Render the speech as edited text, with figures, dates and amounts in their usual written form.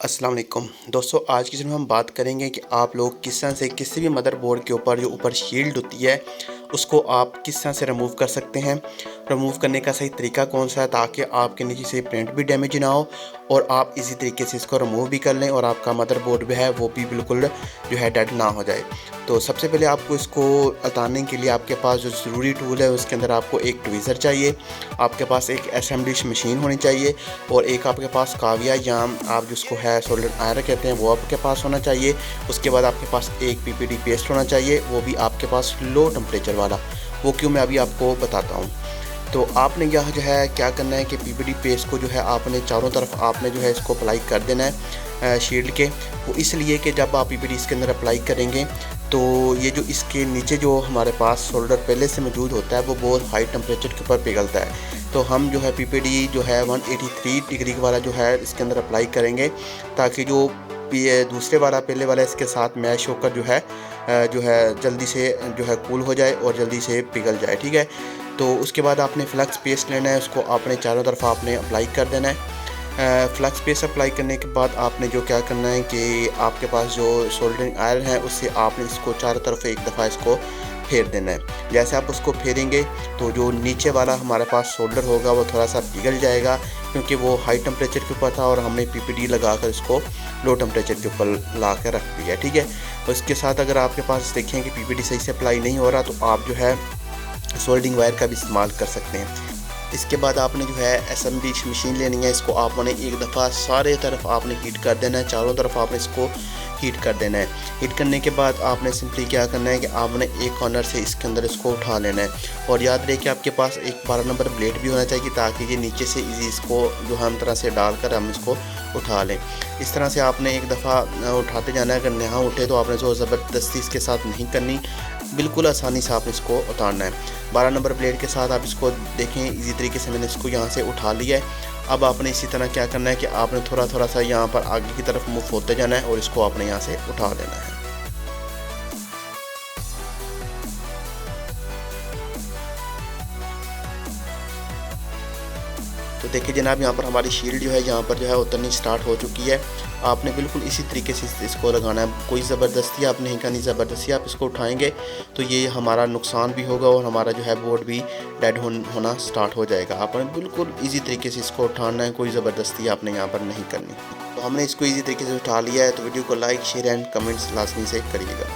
अस्सलाम वालेकुम दोस्तों, आज की वीडियो में हम बात करेंगे कि आप लोग किस तरह से किसी भी मदरबोर्ड के ऊपर जो ऊपर शील्ड होती है उसको आप किस तरह से रिमूव कर सकते हैं। रिमूव करने का सही तरीका कौन सा है ताकि आपके नीचे से प्रिंट भी डैमेज ना हो और आप इसी तरीके से इसको रिमूव भी कर लें और आपका मदरबोर्ड भी है वो भी बिल्कुल जो है डेड ना हो जाए। तो सबसे पहले आपको इसको उतारने के लिए आपके पास जो ज़रूरी टूल है उसके अंदर आपको एक ट्वीज़र चाहिए, आपके पास एक असेंबली मशीन होनी चाहिए और एक आपके पास काविया या आप जिसको है सोल्डर आयरन कहते हैं वो आपके पास होना चाहिए। उसके बाद आपके पास एक पीपीडी पेस्ट होना चाहिए, वो भी आपके पास लो टेम्परेचर वाला। वो क्यों मैं अभी आपको बताता हूँ। तो आपने यह जो है क्या करना है कि पीपीडी पेस्ट को जो है आपने चारों तरफ आपने जो है इसको अप्लाई कर देना है शील्ड के। वो इसलिए कि जब आप पीपीडी इसके अंदर अप्लाई करेंगे तो ये जो इसके नीचे जो हमारे पास सोल्डर पहले से मौजूद होता है वो बहुत हाई टेम्परेचर के ऊपर पिघलता है। तो हम जो है पीपीडी जो है 183 डिग्री वाला जो है इसके अंदर अप्लाई करेंगे ताकि जो दूसरे वाला पहले वाला इसके साथ मैश होकर जो है जल्दी से जो है कूल हो जाए और जल्दी से पिघल जाए। ठीक है, तो उसके बाद आपने फ्लक्स पेस्ट लेना है, उसको आपने चारों तरफ आपने अप्लाई कर देना है। फ्लक्स पेस्ट अप्लाई करने के बाद आपने जो क्या करना है कि आपके पास जो सोल्डरिंग आयरन है उससे आपने इसको चारों तरफ एक दफ़ा इसको फेर देना है। जैसे आप उसको फेरेंगे तो जो नीचे वाला हमारे पास सोल्डर होगा वो थोड़ा सा पिघल जाएगा क्योंकि वो हाई टेम्परेचर के ऊपर था और हमने पीपीडी लगाकर इसको लो टेम्परेचर के ऊपर ला कर रख दिया। ठीक है, उसके साथ अगर आपके पास देखें कि पीपीडी सही से अप्लाई नहीं हो रहा तो आप जो है सोल्डिंग वायर का भी इस्तेमाल कर सकते हैं। इसके बाद आपने जो है असेंबली मशीन लेनी है, इसको आपने एक दफ़ा सारे तरफ आपने हीट कर देना है, चारों तरफ आपने इसको हीट कर देना है। हीट करने के बाद आपने सिंपली क्या करना है कि आपने एक कॉर्नर से इसके अंदर इसको उठा लेना है और याद रहे कि आपके पास एक 12 नंबर ब्लेड भी होना चाहिए ताकि ये नीचे से इजी इसको जो हम तरह से डालकर हम इसको उठा लें। इस तरह से आपने एक दफ़ा उठाते जाना है, अगर यहाँ उठे तो आपने जो ज़बरदस्ती इसके साथ नहीं करनी, बिल्कुल आसानी से आपने इसको उतारना है। 12 नंबर ब्लेड के साथ आप इसको देखें इजी तरीके से मैंने इसको यहाँ से उठा लिया है। अब आपने इसी तरह क्या करना है कि आपने थोड़ा थोड़ा सा यहाँ पर आगे की तरफ मूव होते जाना है और इसको आपने यहाँ से उठा लेना है। तो देखिए जनाब, यहाँ पर हमारी शील्ड जो है यहाँ पर जो है उतरनी स्टार्ट हो चुकी है। आपने बिल्कुल इसी तरीके से इसको लगाना है, कोई ज़बरदस्ती आप नहीं करनी। ज़बरदस्ती आप इसको उठाएंगे तो ये हमारा नुकसान भी होगा और हमारा जो है बोर्ड भी डेड होना स्टार्ट हो जाएगा। आपने बिल्कुल इजी तरीके से इसको उठाना है, कोई ज़बरदस्ती आपने यहाँ पर नहीं करनी। तो हमने इसको इजी तरीके से उठा लिया है। तो वीडियो को लाइक शेयर एंड कमेंट्स लाजमी से करिएगा।